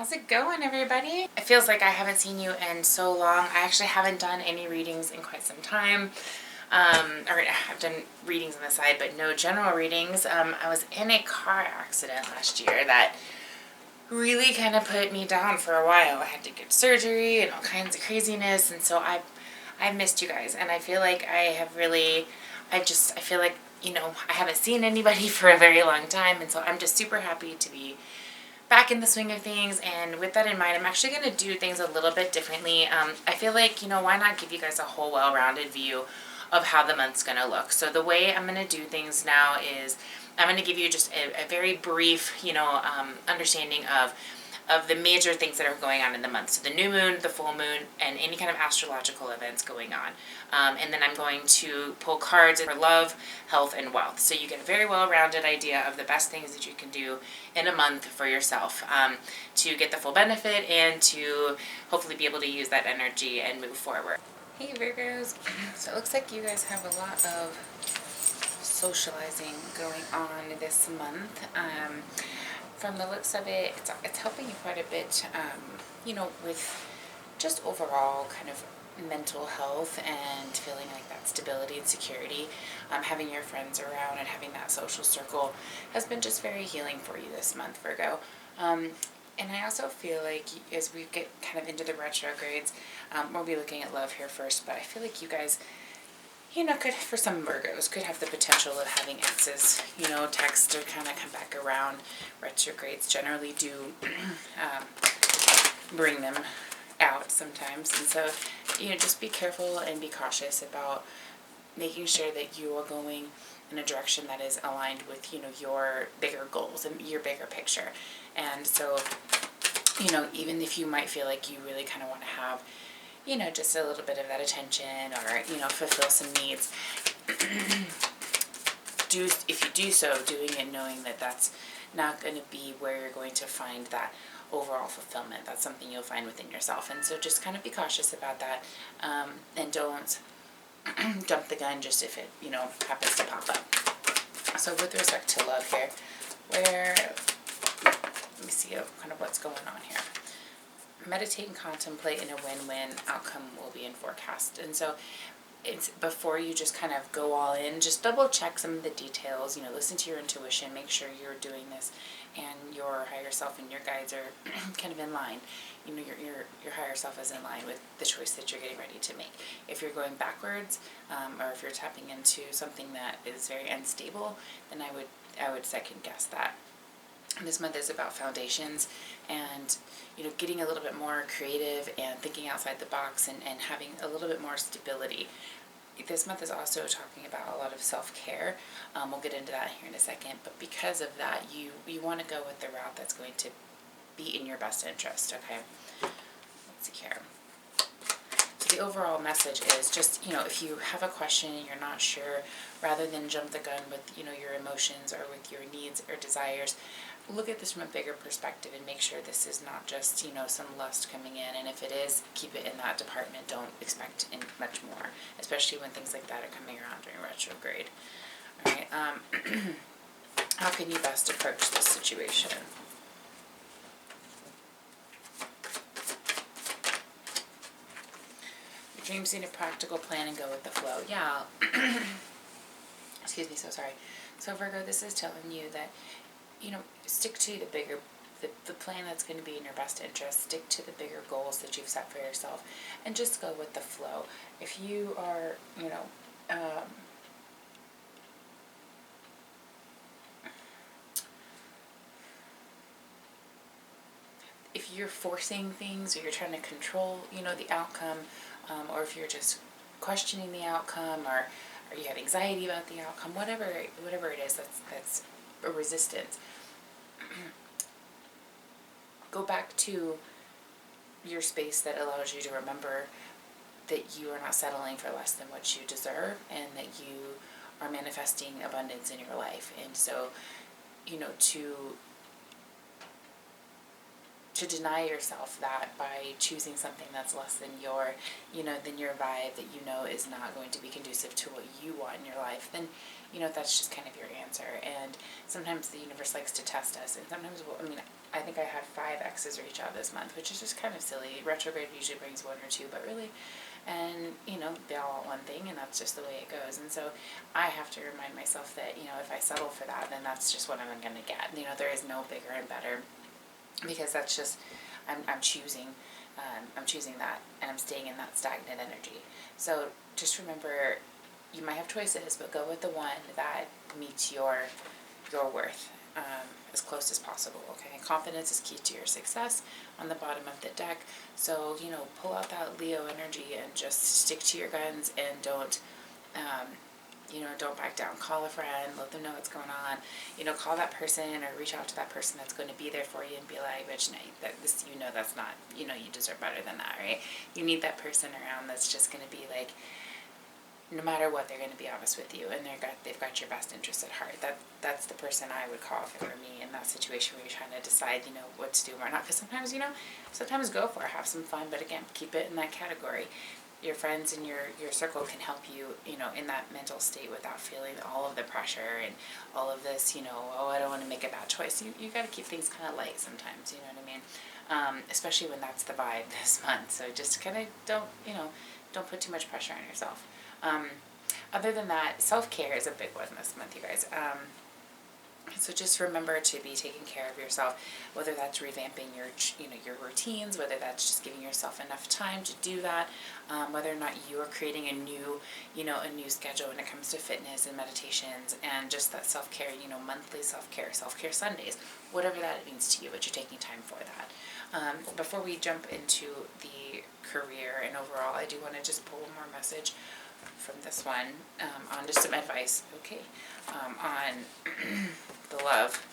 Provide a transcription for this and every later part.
How's it going, everybody? It feels like I haven't seen you in so long. I actually haven't done any readings in quite some time. Or I've done readings on the side, but no general readings. I was in a car accident last year that really kind of put me down for a while. I had to get surgery and all kinds of craziness, and so I've missed you guys, and I feel like I feel like, I haven't seen anybody for a very long time, and so I'm just super happy to be back in the swing of things. And with that in mind, I'm actually going to do things a little bit differently. I feel like, why not give you guys a whole well-rounded view of how the month's going to look. So the way I'm going to do things now is I'm going to give you just a very brief, understanding of the major things that are going on in the month. So the new moon, the full moon, and any kind of astrological events going on. And then I'm going to pull cards for love, health, and wealth. So you get a very well-rounded idea of the best things that you can do in a month for yourself to get the full benefit and to hopefully be able to use that energy and move forward. Hey Virgos, so it looks like you guys have a lot of socializing going on this month. From the looks of it, it's helping you quite a bit, with just overall kind of mental health and feeling like that stability and security. Having your friends around and having that social circle has been just very healing for you this month, Virgo. And I also feel like as we get kind of into the retrogrades, we'll be looking at love here first, but I feel like you guys, could, for some Virgos, could have the potential of having exes, text or kind of come back around. Retrogrades generally do bring them out sometimes. And so, just be careful and be cautious about making sure that you are going in a direction that is aligned with, your bigger goals and your bigger picture. And so, even if you might feel like you really kind of want to have, just a little bit of that attention or, fulfill some needs. If you do so, doing it knowing that that's not going to be where you're going to find that overall fulfillment. That's something you'll find within yourself. And so just kind of be cautious about that. And don't jump the gun just if it, happens to pop up. So with respect to love here, let me see kind of what's going on here. Meditate and contemplate, and a win-win outcome will be in forecast. And so it's before you just kind of go all in, just double check some of the details, listen to your intuition, make sure you're doing this and your higher self and your guides are kind of in line. Your higher self is in line with the choice that you're getting ready to make. If you're going backwards, or if you're tapping into something that is very unstable, then I would second guess that. This month is about foundations and, getting a little bit more creative and thinking outside the box and having a little bit more stability. This month is also talking about a lot of self-care. We'll get into that here in a second, but because of that, you want to go with the route that's going to be in your best interest, okay? Let's see here. So the overall message is just, if you have a question and you're not sure, rather than jump the gun with, your emotions or with your needs or desires, look at this from a bigger perspective and make sure this is not just, some lust coming in. And if it is, keep it in that department. Don't expect much more, especially when things like that are coming around during retrograde. All right. How can you best approach this situation? Your dreams need a practical plan and go with the flow. Yeah. Excuse me, so sorry. So Virgo, this is telling you that, stick to the bigger, the plan that's going to be in your best interest. Stick to the bigger goals that you've set for yourself and just go with the flow. If you are, if you're forcing things or you're trying to control, the outcome, or if you're just questioning the outcome or you have anxiety about the outcome, whatever it is that's a resistance, go back to your space that allows you to remember that you are not settling for less than what you deserve and that you are manifesting abundance in your life. And so, to deny yourself that by choosing something that's less than your vibe, that is not going to be conducive to what you want in your life, then that's just kind of your answer. And sometimes the universe likes to test us, and sometimes I think I had 5 exes reach out this month, which is just kind of silly. Retrograde usually brings 1 or 2, but really, and they all want one thing, and that's just the way it goes. And so I have to remind myself that if I settle for that, then that's just what I'm going to get. There is no bigger and better, because that's just I'm choosing that, and I'm staying in that stagnant energy. So just remember, you might have choices, but go with the one that meets your worth as close as possible, okay? Confidence is key to your success on the bottom of the deck. So, pull out that Leo energy and just stick to your guns, and don't back down. Call a friend, let them know what's going on. Call that person, or reach out to that person that's going to be there for you, and be like, bitch, that's not, you deserve better than that, right? You need that person around that's just going to be like, no matter what, they're going to be honest with you, and they've got your best interest at heart. That's the person I would call if it were me in that situation where you're trying to decide, what to do or not. Because sometimes go for it, have some fun, but again, keep it in that category. Your friends and your circle can help you, in that mental state without feeling all of the pressure and all of this, I don't want to make a bad choice. You got to keep things kind of light sometimes, you know what I mean? Especially when that's the vibe this month. So just kind of don't put too much pressure on yourself. Other than that, self-care is a big one this month, you guys. So just remember to be taking care of yourself, whether that's revamping your routines, whether that's just giving yourself enough time to do that, whether or not you are creating a new schedule when it comes to fitness and meditations, and just that self-care, monthly self-care Sundays, whatever that means to you, but you're taking time for that. Before we jump into the career and overall, I do want to just pull one more message from this one, on just some advice, okay, on the love.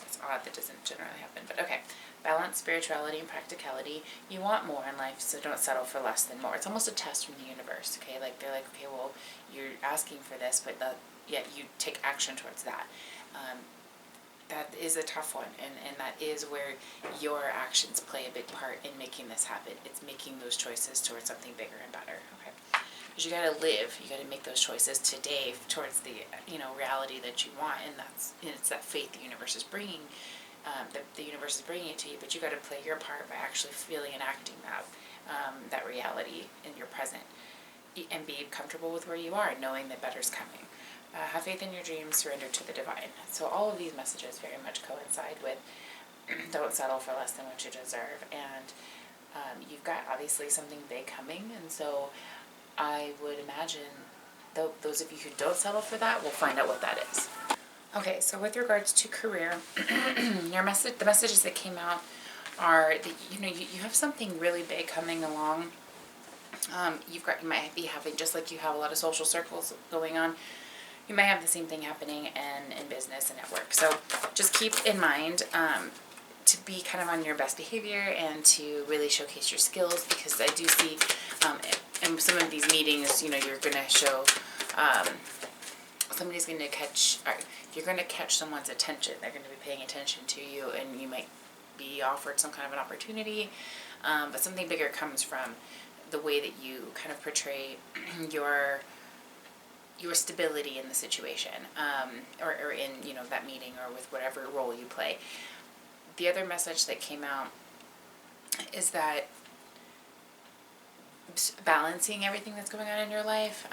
It's odd, that doesn't generally happen, but okay. Balance spirituality and practicality. You want more in life, so don't settle for less than more. It's almost a test from the universe, okay? Like, they're like, okay, well, you're asking for this, but yet you take action towards that. That is a tough one, and that is where your actions play a big part in making this happen. It's making those choices towards something bigger and better, okay? Because you gotta live, you gotta make those choices today towards the reality that you want, and it's that faith the universe is bringing, the universe is bringing it to you. But you gotta play your part by actually feeling and acting that reality in your present, and be comfortable with where you are, knowing that better's coming. Have faith in your dreams, surrender to the divine. So all of these messages very much coincide with don't settle for less than what you deserve, and you've got obviously something big coming, and so I would imagine those of you who don't settle for that will find out what that is. Okay, so with regards to career, the messages that came out are that you have something really big coming along. You might be having, just like you have a lot of social circles going on, you might have the same thing happening in business and at work. So just keep in mind to be kind of on your best behavior and to really showcase your skills, because I do see in some of these meetings, you're going to show, somebody's going to catch, or you're going to catch someone's attention. They're going to be paying attention to you, and you might be offered some kind of an opportunity, but something bigger comes from the way that you kind of portray your stability in the situation, or in that meeting, or with whatever role you play. The other message that came out is that balancing everything that's going on in your life,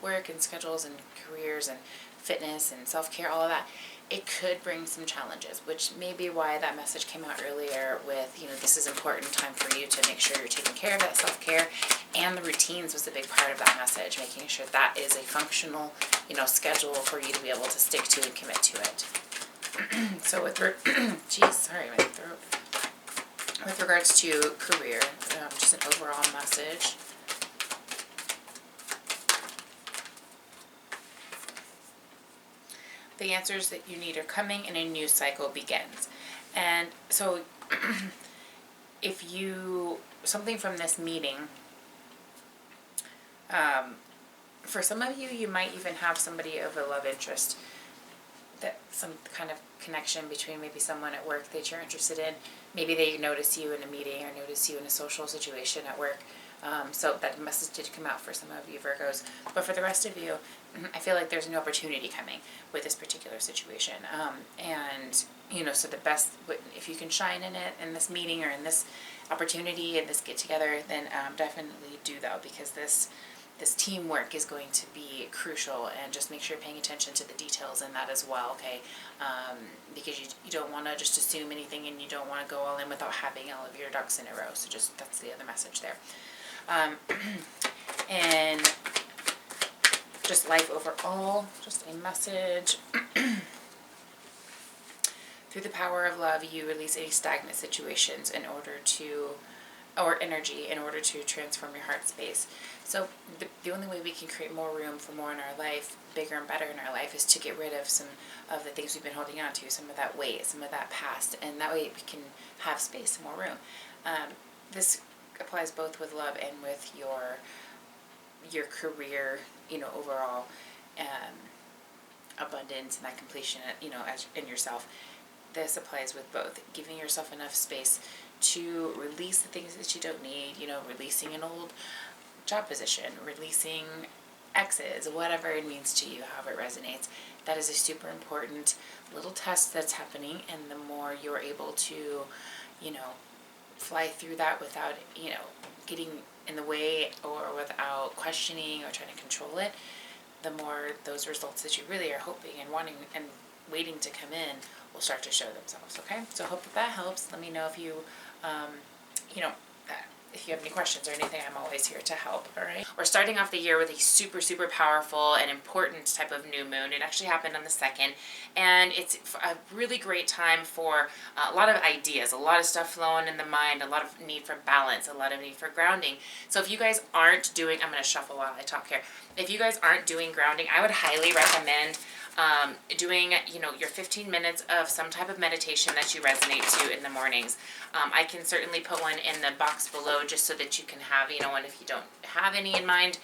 work and schedules and careers and fitness and self-care, all of that, it could bring some challenges, which may be why that message came out earlier with, this is important time for you to make sure you're taking care of that self-care, and the routines was a big part of that message, making sure that is a functional, schedule for you to be able to stick to and commit to it. So with with regards to career, just an overall message. The answers that you need are coming, and a new cycle begins. And so if something from this meeting, for some of you, you might even have somebody of a love interest, that some kind of connection between maybe someone at work that you're interested in. Maybe they notice you in a meeting, or notice you in a social situation at work. So that message did come out for some of you Virgos. But for the rest of you, I feel like there's a new opportunity coming with this particular situation. And, you know, so the best, if you can shine in it, in this meeting or in this opportunity and this get together, then definitely do that, because this teamwork is going to be crucial, and just make sure you're paying attention to the details in that as well, okay? Because you don't want to just assume anything, and you don't want to go all in without having all of your ducks in a row. So just, that's the other message there. And just life overall, just a message. Through the power of love, you release any stagnant situations in order to, or energy, in order to transform your heart space. So the only way we can create more room for more in our life, bigger and better in our life, is to get rid of some of the things we've been holding on to, some of that weight, some of that past, and that way we can have space and more room. This applies both with love and with your career, you know, overall abundance and that completion, you know, as in yourself. This applies with both, giving yourself enough space to release the things that you don't need, you know, releasing an old job position, releasing exes, whatever it means to you, however it resonates. That is a super important little test that's happening, and the more you're able to, you know, fly through that without, you know, getting in the way or without questioning or trying to control it, the more those results that you really are hoping and wanting and waiting to come in will start to show themselves, okay? So I hope that helps. Let me know if you, you know, if you have any questions or anything. I'm always here to help, all right? We're starting off the year with a super, super powerful and important type of new moon. It actually happened on the 2nd, and it's a really great time for a lot of ideas, a lot of stuff flowing in the mind, a lot of need for balance, a lot of need for grounding. So if you guys aren't doing, I'm going to shuffle while I talk here. If you guys aren't doing grounding, I would highly recommend doing, you know, your 15 minutes of some type of meditation that you resonate to in the mornings. I can certainly put one in the box below just so that you can have, you know, one if you don't have any in mind.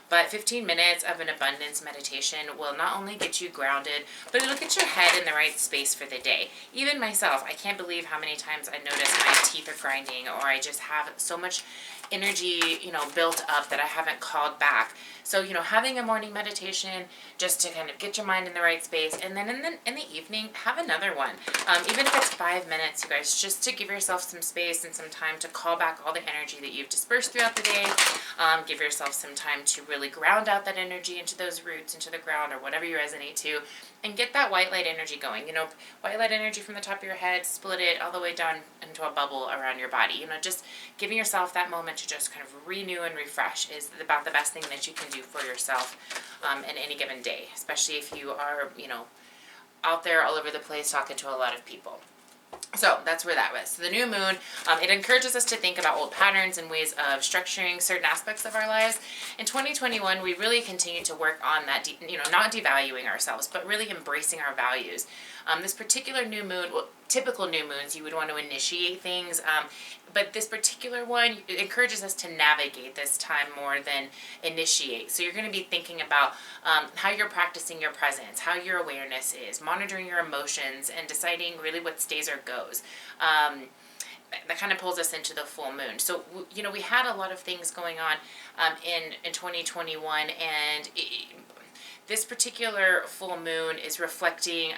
But 15 minutes of an abundance meditation will not only get you grounded, but it'll get your head in the right space for the day. Even myself, I can't believe how many times I notice my teeth are grinding, or I just have so much energy, you know, built up that I haven't called back. So, you know, having a morning meditation just to kind of get your mind in the right space, and then in the evening, have another one. Even if it's 5 minutes, you guys, just to give yourself some space and some time to call back all the energy that you've dispersed throughout the day. Give yourself some time to really ground out that energy into those roots, into the ground, or whatever you resonate to, and get that white light energy going. You know, white light energy from the top of your head, split it all the way down into a bubble around your body. You know, just giving yourself that moment to just kind of renew and refresh is about the best thing that you can do for yourself in any given day, especially if you are, you know, out there all over the place talking to a lot of people. So that's where that was. So the new moon, it encourages us to think about old patterns and ways of structuring certain aspects of our lives. In 2021, we really continue to work on that, you know, not devaluing ourselves, but really embracing our values. This particular new moon, well, typical new moons, you would want to initiate things, but this particular one, it encourages us to navigate this time more than initiate. So you're going to be thinking about how you're practicing your presence, how your awareness is, monitoring your emotions, and deciding really what stays or goes. That kind of pulls us into the full moon. So, you know, we had a lot of things going on in 2021, and this particular full moon is reflecting,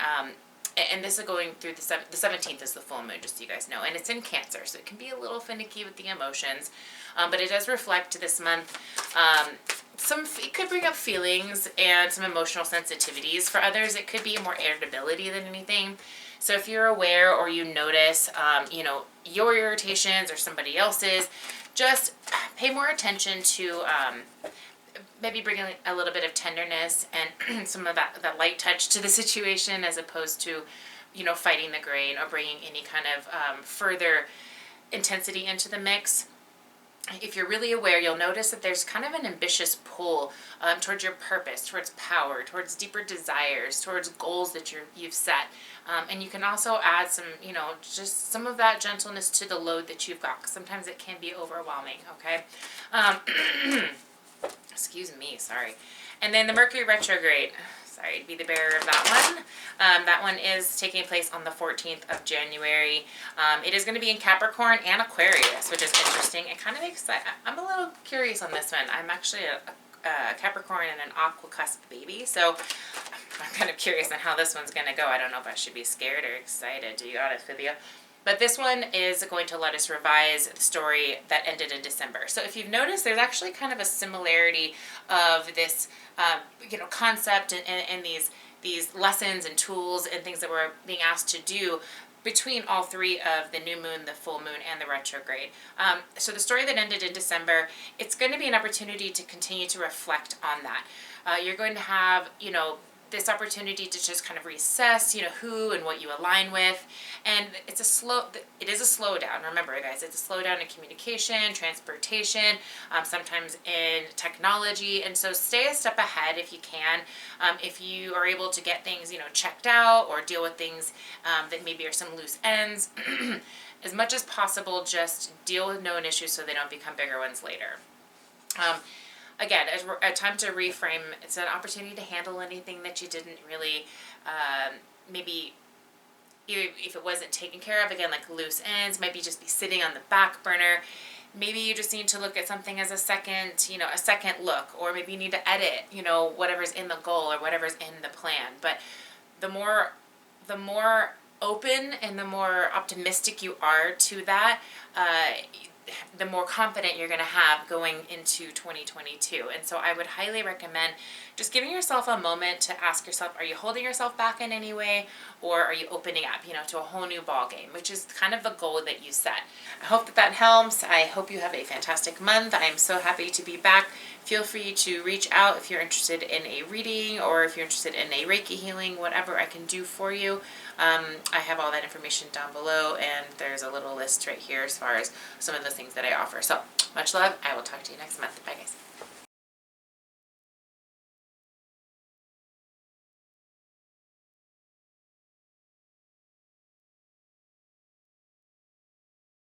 and this is going through the 17th is the full moon, just so you guys know, and it's in Cancer, so it can be a little finicky with the emotions, but it does reflect this month. It could bring up feelings and some emotional sensitivities. For others, it could be more irritability than anything. So if you're aware or you notice, you know, your irritations or somebody else's, just pay more attention to maybe bringing a little bit of tenderness and some of that light touch to the situation, as opposed to, you know, fighting the grain or bringing any kind of further intensity into the mix. If you're really aware, you'll notice that there's kind of an ambitious pull towards your purpose, towards power, towards deeper desires, towards goals that you've set. And you can also add some, you know, just some of that gentleness to the load that you've got, 'cause sometimes it can be overwhelming, okay? Excuse me, sorry. And then the Mercury Retrograde. sorry to be the bearer of that one. That one is taking place on the 14th of January. It is going to be in Capricorn and Aquarius, which is interesting. It kind of exciting. I'm a little curious on this one. I'm actually a Capricorn and an Aqua cusp baby, so I'm kind of curious on how this one's going to go. I don't know if I should be scared or excited, to be honest with you. But this one is going to let us revise the story that ended in December. So if you've noticed, there's actually kind of a similarity of this, concept and these lessons and tools and things that we're being asked to do between all three of the new moon, the full moon, and the retrograde. So the story that ended in December, it's going to be an opportunity to continue to reflect on that. You're going to have, this opportunity to just kind of reassess, who and what you align with. And it is a slowdown. Remember, guys, it's a slowdown in communication, transportation, sometimes in technology. And so stay a step ahead if you can. If you are able to get things, checked out or deal with things that maybe are some loose ends, as much as possible, just deal with known issues so they don't become bigger ones later. Again, a time to reframe. It's an opportunity to handle anything that you didn't really, maybe, if it wasn't taken care of, again, like loose ends, might be just be sitting on the back burner. Maybe you just need to look at something as a second look, or maybe you need to edit, whatever's in the goal or whatever's in the plan. But the more open and the more optimistic you are to that, the more confident you're going to have going into 2022. And so I would highly recommend just giving yourself a moment to ask yourself, are you holding yourself back in any way, or are you opening up, to a whole new ball game, which is kind of the goal that you set. I hope that helps. I hope you have a fantastic month. I am so happy to be back. Feel free to reach out if you're interested in a reading or if you're interested in a Reiki healing, whatever I can do for you. I have all that information down below, and there's a little list right here as far as some of the things that I offer. So much love. I will talk to you next month. Bye, guys.